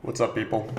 What's up, people?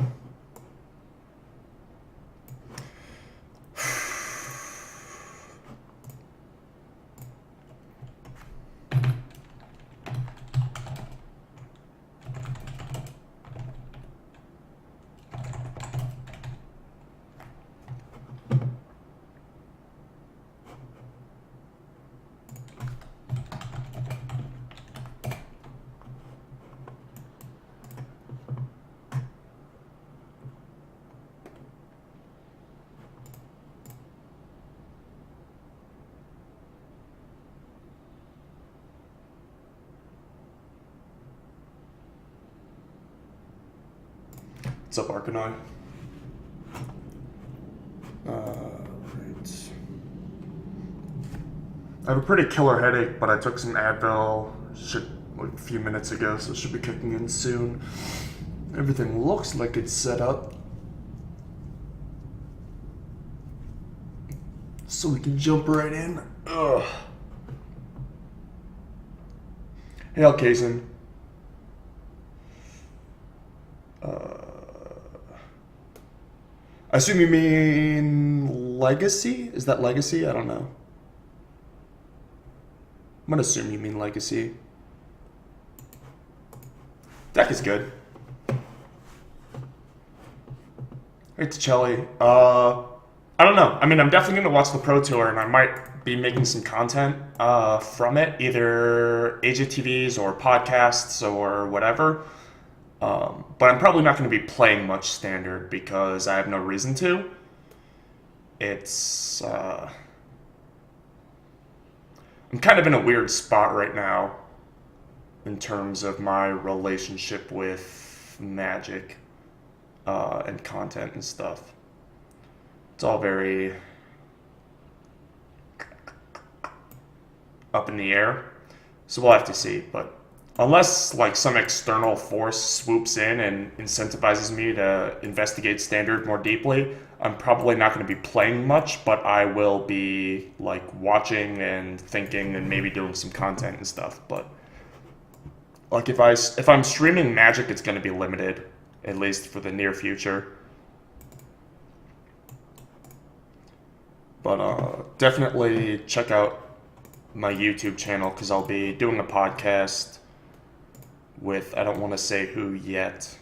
What's up, Arcanine? Right. I have a pretty killer headache, but I took some Advil like a few minutes ago, so it should be kicking in soon. Everything looks like it's set up. So we can jump right in. Ugh. Hey, Alkazen. I assume you mean Legacy? Is that Legacy? I don't know. I'm gonna assume you mean Legacy. Deck is good. Hey, Ticelli. I don't know. I mean, I'm definitely gonna watch the Pro Tour, and I might be making some content from it, either AJTVs or podcasts or whatever. But I'm probably not going to be playing much Standard because I have no reason to. It's I'm kind of in a weird spot right now in terms of my relationship with Magic and content and stuff. It's all very up in the air, so we'll have to see. But unless like some external force swoops in and incentivizes me to investigate Standard more deeply, I'm probably not going to be playing much, but I will be like watching and thinking and maybe doing some content and stuff. But like if I'm streaming Magic, it's going to be limited, at least for the near future. But definitely check out my YouTube channel because I'll be doing a podcast with, I don't want to say who yet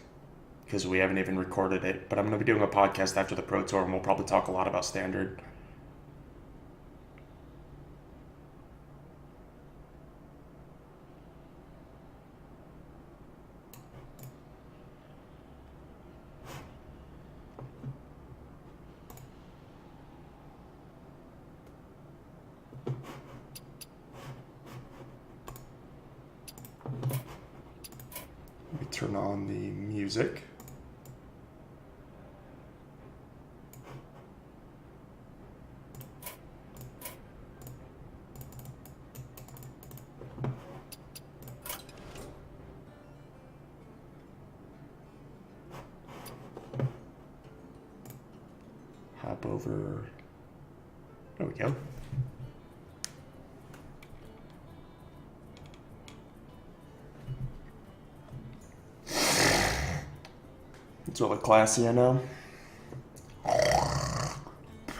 because we haven't even recorded it, but I'm going to be doing a podcast after the Pro Tour and we'll probably talk a lot about Standard. Let me turn on the music. Hop over. There we go. It's really classy, I know.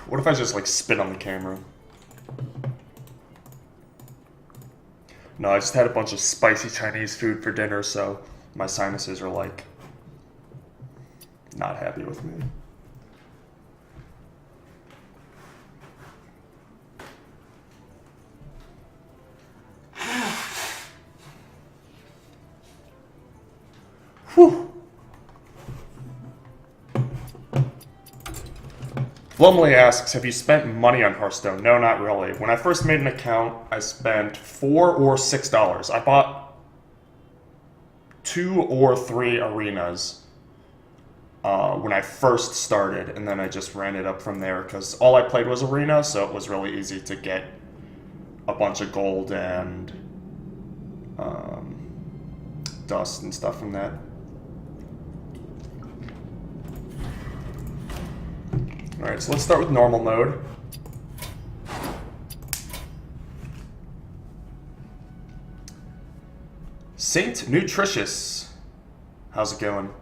What if I just like spit on the camera? No, I just had a bunch of spicy Chinese food for dinner, so my sinuses are like not happy with me. Whew. Blumley asks, have you spent money on Hearthstone? No, not really. When I first made an account, I spent $4 or $6. I bought 2 or 3 arenas when I first started, and then I just ran it up from there because all I played was arena, so it was really easy to get a bunch of gold and dust and stuff from that. Alright, so let's start with normal mode. Saint Nutritious. How's it going?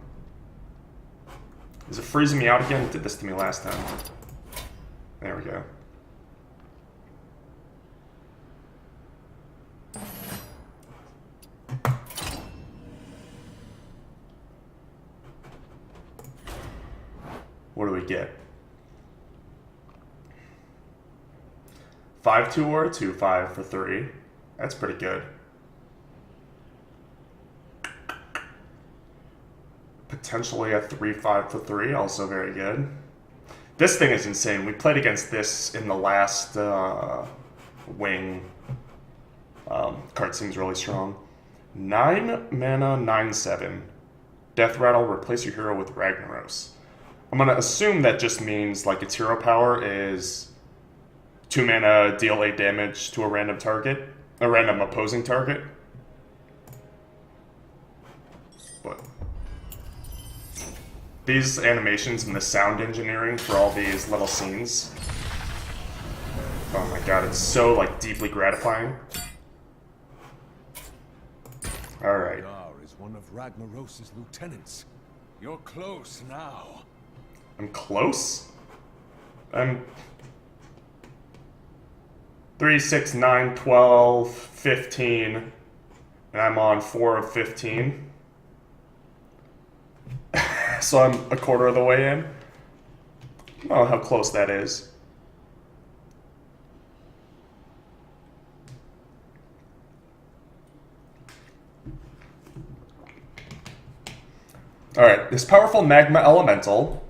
Is it freezing me out again? It did this to me last time. There we go. What do we get? 5/2 or a 2/5 for 3. That's pretty good. Potentially a 3/5 for 3, also very good. This thing is insane. We played against this in the last wing. Card seems really strong. 9 mana, 9/7. Death Rattle, replace your hero with Ragnaros. I'm going to assume that just means like its hero power is 2 mana, deal 8 damage to a random target, a random opposing target. But these animations and the sound engineering for all these little scenes, oh my god, it's so like deeply gratifying. All right. is one of Ragnaros's lieutenants. You're close now. I'm close? I'm 3, 6, 9, 12, 15, and I'm on 4 of 15. So I'm a quarter of the way in. I don't know how close that is. Alright, this powerful magma elemental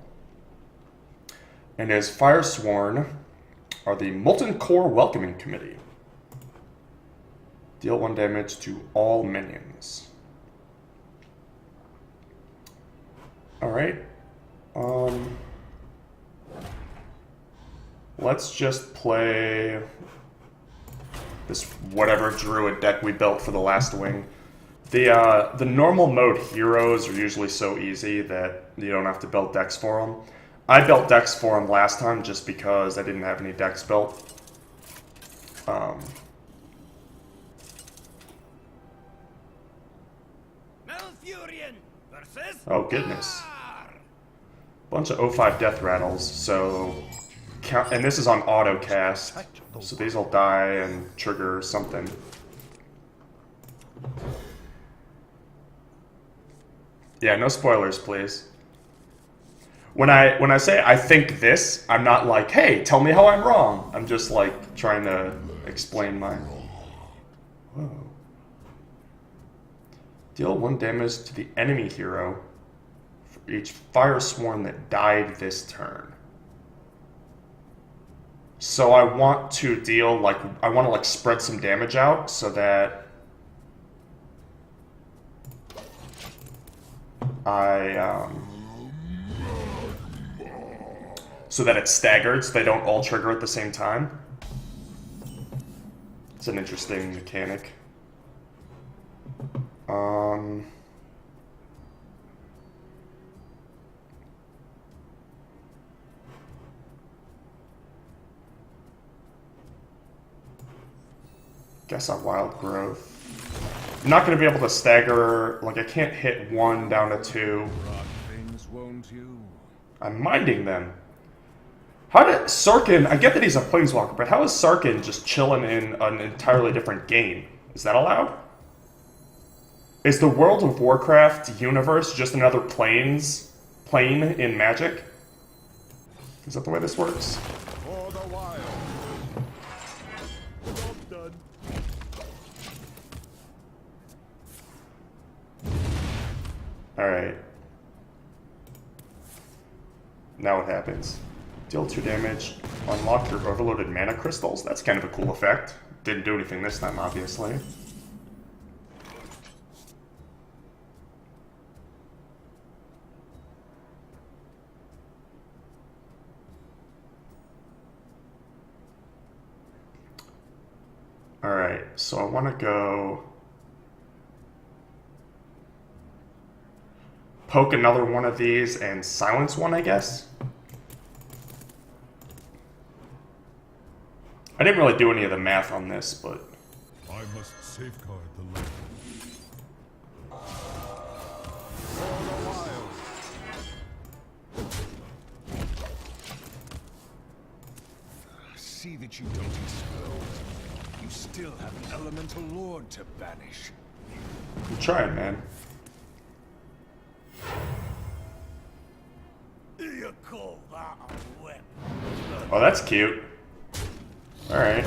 and his fire sworn are the Molten Core Welcoming Committee. Deal 1 damage to all minions. Alright. Let's just play this whatever druid deck we built for the last wing. The normal mode heroes are usually so easy that you don't have to build decks for them. I built decks for them last time just because I didn't have any decks built. Oh goodness. Bunch of 0/5 death rattles, so and this is on auto cast, so these will die and trigger something. Yeah, no spoilers, please. When I say I think this, I'm not like, hey, tell me how I'm wrong. I'm just like trying to explain my. Whoa. Deal 1 damage to the enemy hero for each fire sworn that died this turn. So I want to deal like I want to like spread some damage out so that so that it's staggered, so they don't all trigger at the same time. It's an interesting mechanic. Guess on Wild Growth. I'm not going to be able to stagger, like I can't hit 1 down to 2. I'm minding them. How did Sarkin, I get that he's a planeswalker, but how is Sarkin just chilling in an entirely different game? Is that allowed? Is the World of Warcraft universe just another plane in Magic? Is that the way this works? For the wild. Done. Alright. Now what happens? Deal 2 damage, unlock your overloaded mana crystals. That's kind of a cool effect. Didn't do anything this time, obviously. Alright, so I want to go poke another one of these and silence one, I guess. I didn't really do any of the math on this, but I must safeguard the land. For the wild. see that you don't explode. You still have an elemental lord to banish. I'm trying, man. You call that a weapon? Oh, that's cute. Alright.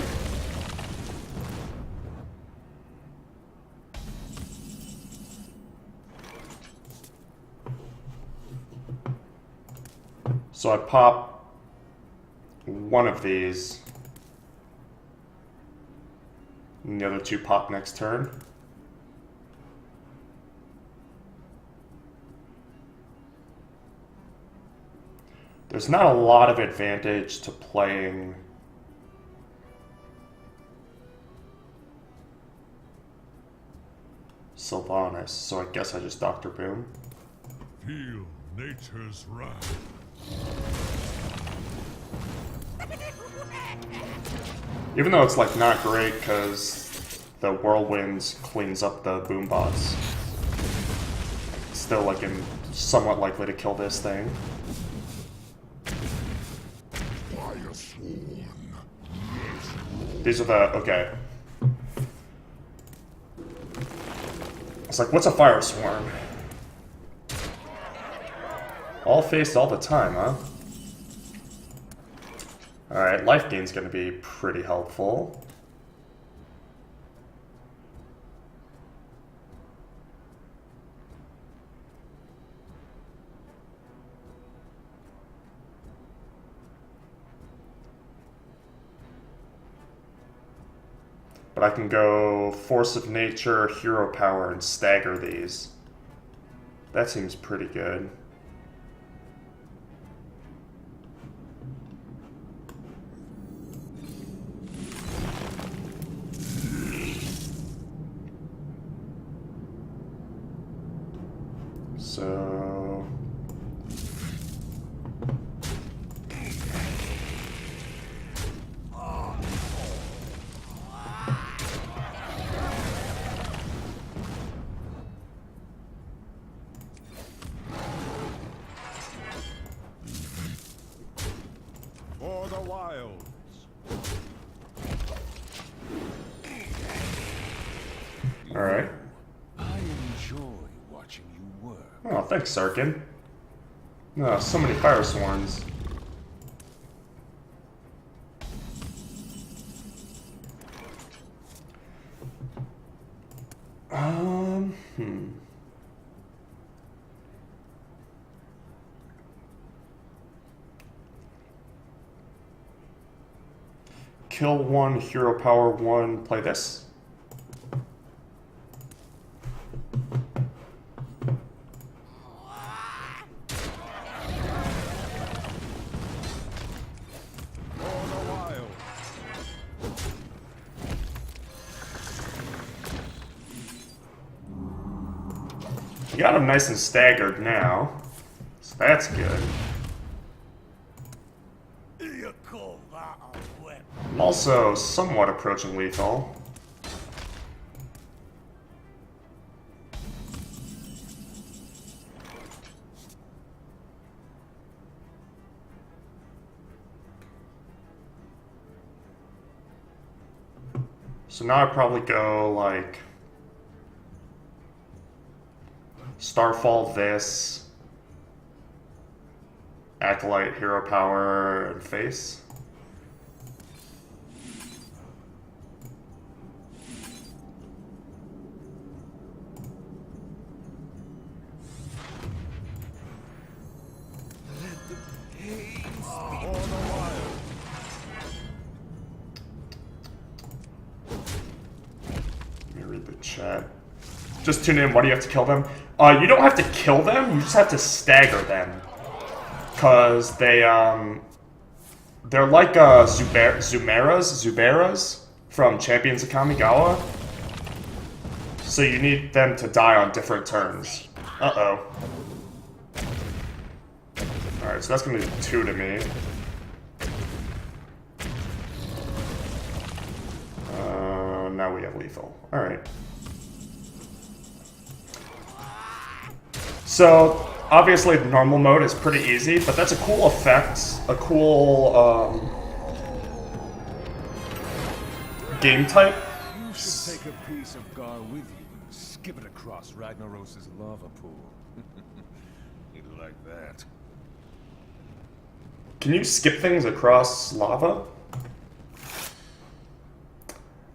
So I pop one of these, and the other two pop next turn. There's not a lot of advantage to playing Sylvanas, so I guess I just Dr. Boom. Feel nature's wrath. Even though it's like not great because the whirlwinds cleans up the boom bots. Still like I'm somewhat likely to kill this thing. These are the okay. It's like, what's a fire swarm? All faced all the time, huh? Alright, life gain's gonna be pretty helpful. But I can go Force of Nature, Hero Power, and stagger these. That seems pretty good. So... For the wilds. Alright. I enjoy watching you work. Oh, thanks, Sarkin. Oh, so many fire swarms. Hmm. Kill one, hero power one, play this. You got him nice and staggered now, so that's good. You call that a weapon? I'm also somewhat approaching lethal. So now I'd probably go like Starfall this, Acolyte, Hero Power, and Face. Let me read the chat. Just tune in. Why do you have to kill them? You don't have to kill them. You just have to stagger them, cause they're like Zuberas from Champions of Kamigawa. So you need them to die on different turns. Uh-oh. Alright, so that's gonna be 2 to me. Now we have lethal. Alright. So, obviously the normal mode is pretty easy, but that's a cool effect, a cool game type. You should take a piece of Gar with you and skip it across Ragnaros' lava pool. He'd like that. Can you skip things across lava?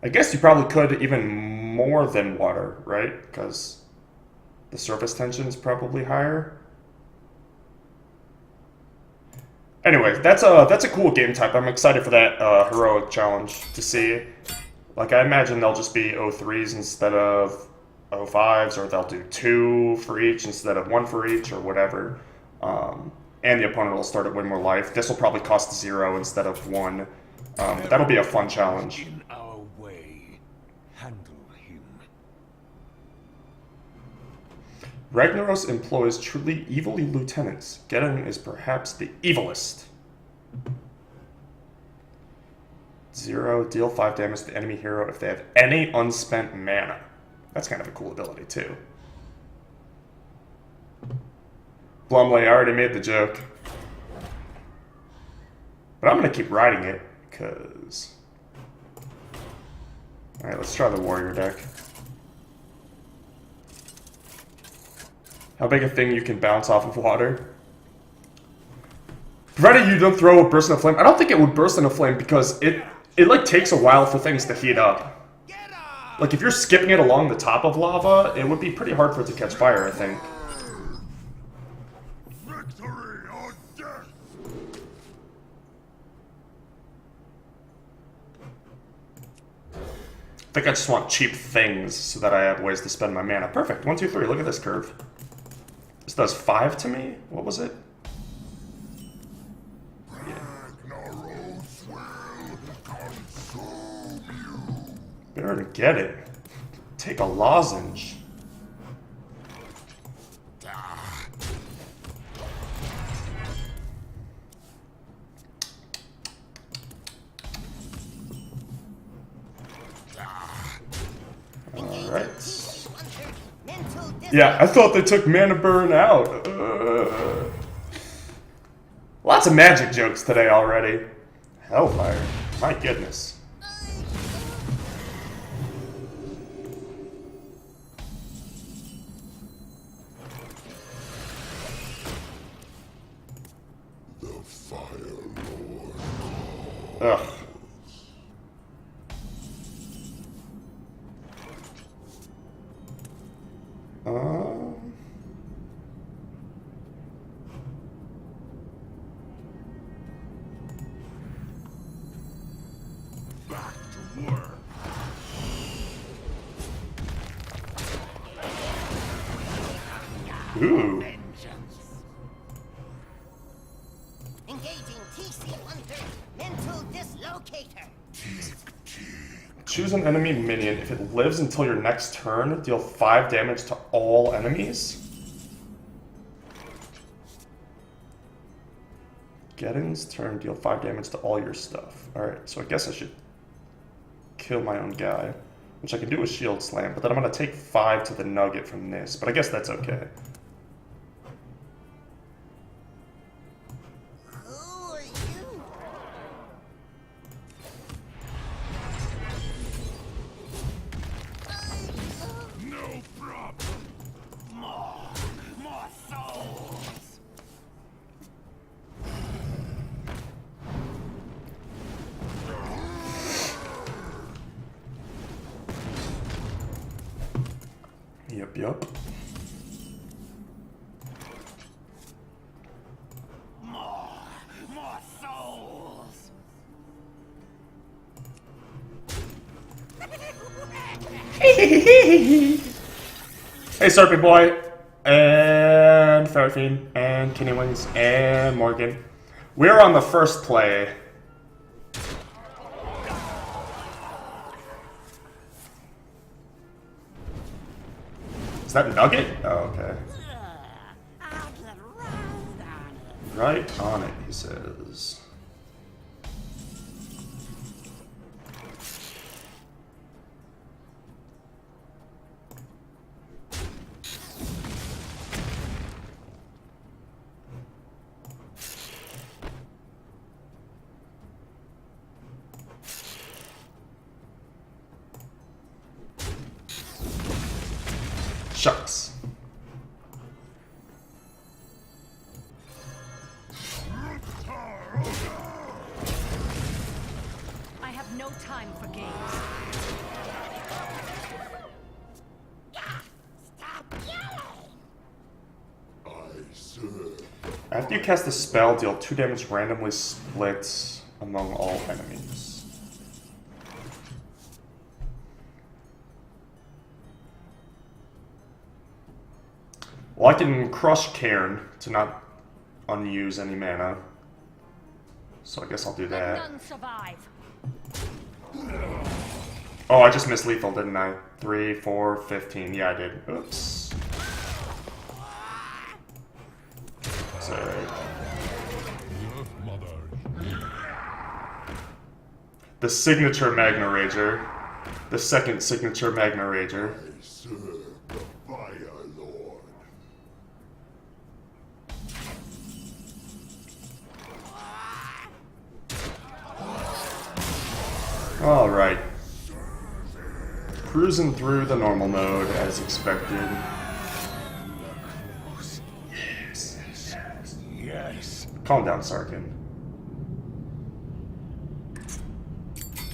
I guess you probably could even more than water, right? Because the surface tension is probably higher. Anyway, that's a cool game type. I'm excited for that heroic challenge to see. Like, I imagine they'll just be 03s instead of 05s, or they'll do 2 for each instead of 1 for each, or whatever. And the opponent will start at win more life. This will probably cost 0 instead of 1. That'll be a fun challenge. In our way, handle him. Ragnaros employs truly evilly lieutenants. Geddon is perhaps the evilest. 0, deal 5 damage to the enemy hero if they have any unspent mana. That's kind of a cool ability, too. Blumley, I already made the joke. But I'm going to keep riding it, because... Alright, let's try the warrior deck. How big a thing you can bounce off of water? Provided you don't throw a burst in a flame. I don't think it would burst in a flame because it like takes a while for things to heat up. Like if you're skipping it along the top of lava, it would be pretty hard for it to catch fire, I think. Victory or death! I think I just want cheap things so that I have ways to spend my mana. Perfect. 1, 2, 3. Look at this curve. This does 5 to me? What was it? Ragnaros will consume you. Better to get it. Take a lozenge. Alright. Yeah, I thought they took mana burn out. Lots of magic jokes today already. Hellfire. My goodness. The Fire Lord. Ugh. Back to work. Ooh. Engaging TC-130 mental dislocator. Choose an enemy minion. If it lives until your next turn, deal 5 damage to all enemies. Geddon's turn, deal 5 damage to all your stuff. Alright, so I guess I should kill my own guy, which I can do with Shield Slam, but then I'm going to take 5 to the nugget from this, but I guess that's okay. Who are you? No problem. More souls. Yup. More souls. Hey, Serpent Boy, and Ferrofine, and Kenny Wings, and Morgan. We're on the first play. Is that Nugget? Oh, okay. I'll get right on it. Right on it, he says. time for games. Stop yelling! After you cast a spell, deal 2 damage randomly split among all enemies. Well, I can crush Cairn to not unuse any mana. So I guess I'll do that. None survive. Oh, I just missed lethal, didn't I? 3, 4, 15. Yeah, I did. Oops. Sorry. The signature Magna Rager. The second signature Magna Rager. Alright. Cruising through the normal mode as expected. Yes, yes, yes. Calm down, Sarkin.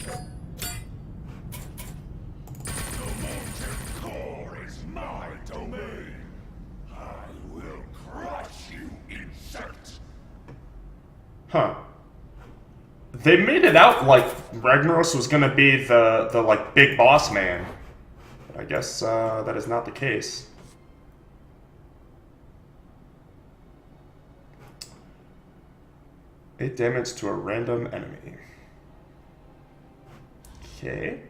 The molten core is my domain. I will crush you, insect. Huh. They made it out like Ragnaros was gonna be the like big boss man. But I guess that is not the case. 8 damage to a random enemy. Okay.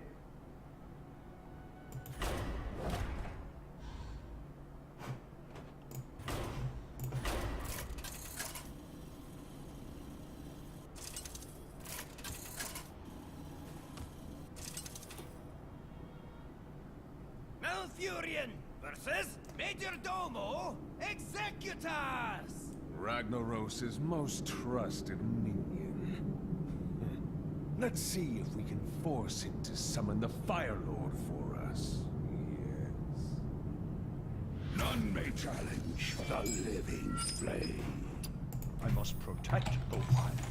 Malfurion versus Majordomo Executas. Ragnaros' most trusted minion. Let's see if we can force him to summon the Fire Lord for us. Yes. None may challenge the living flame. I must protect the wild.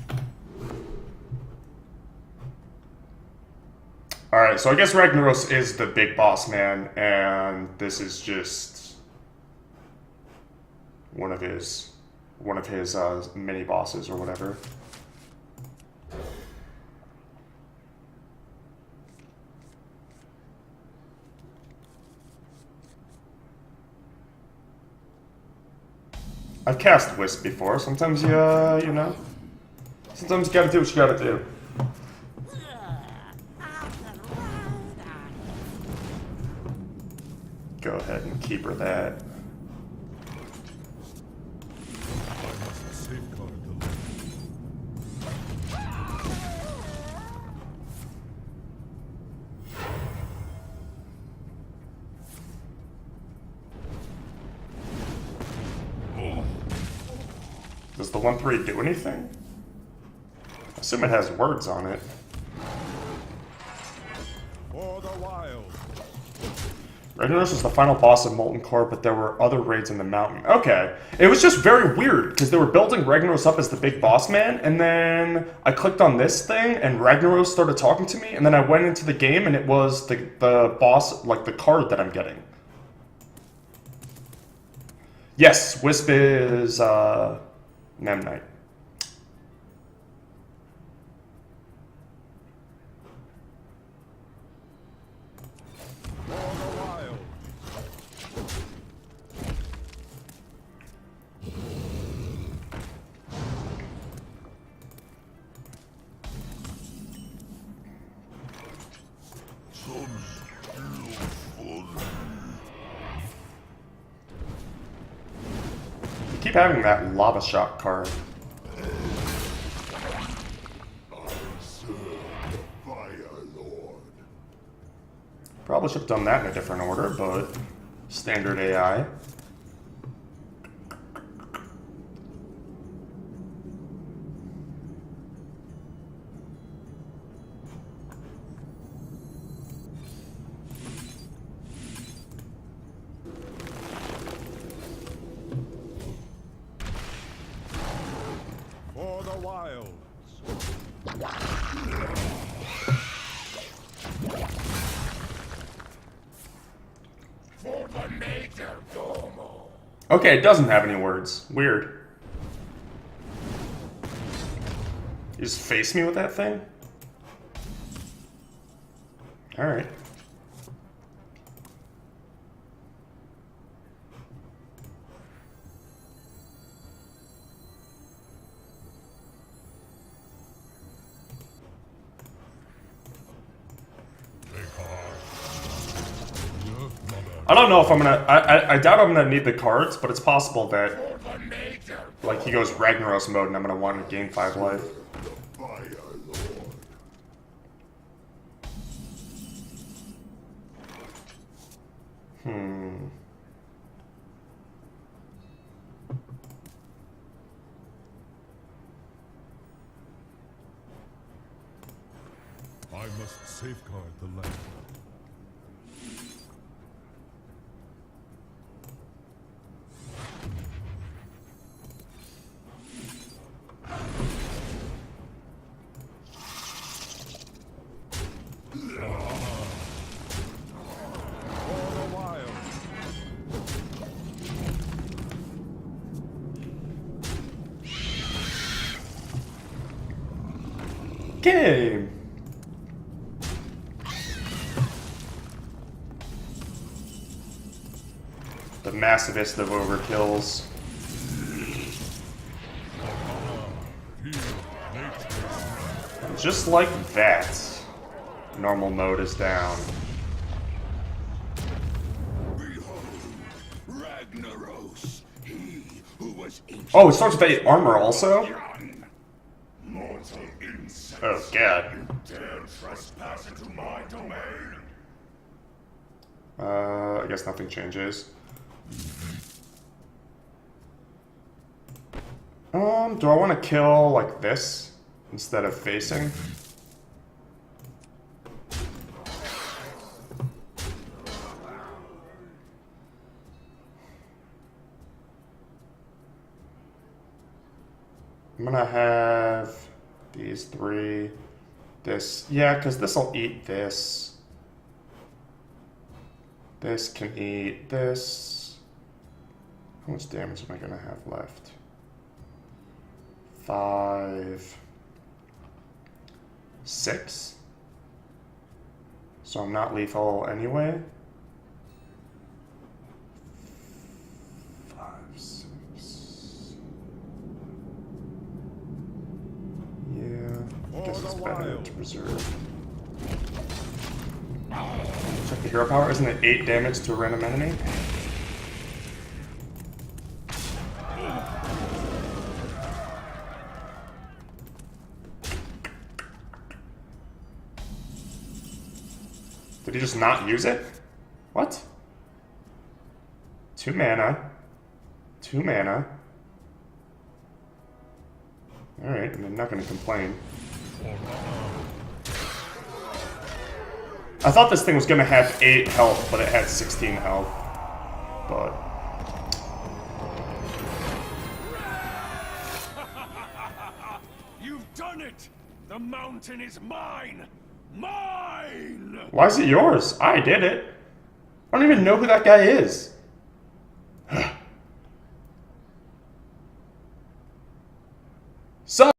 Alright, so I guess Ragnaros is the big boss man, and this is just one of his mini bosses or whatever. I've cast Wisp before. Sometimes you know, sometimes you gotta do what you gotta do. Go ahead and keep her that. Does the 1-3 do anything? I assume it has words on it. For the wild. Ragnaros was the final boss of Molten Core, but there were other raids in the mountain. Okay. It was just very weird, because they were building Ragnaros up as the big boss man, and then I clicked on this thing, and Ragnaros started talking to me, and then I went into the game, and it was the boss, like the card that I'm getting. Yes, Wisp is, Memnite. Keep having that lava shock card. Probably should have done that in a different order, but standard AI. For the wilds. Okay, it doesn't have any words. Weird. You just face me with that thing? Alright. I don't know if I'm gonna... I doubt I'm gonna need the cards, but it's possible that... Like, he goes Ragnaros mode and I'm gonna want to gain 5 life. I must safeguard the land. Game! The massivest of overkills. Just like that. Normal mode is down. Behold, Ragnaros, he who was ancient. Oh, it starts with 8 armor also? Mortal insect. Oh god. Dare trespass into my domain? I guess nothing changes. Do I want to kill like this instead of facing? I'm gonna have these 3. This, yeah, because this will eat this. This can eat this. How much damage am I gonna have left? 5, 6. So I'm not lethal anyway. 5, 6. Yeah, I guess it's better to preserve. Check the hero power. Isn't it 8 damage to a random enemy? Did he just not use it? What? 2 mana. 2 mana. Alright, I'm not gonna complain. I thought this thing was gonna have 8 health, but it had 16 health. But... You've done it! The mountain is mine! Mine! Why is it yours? I did it. I don't even know who that guy is.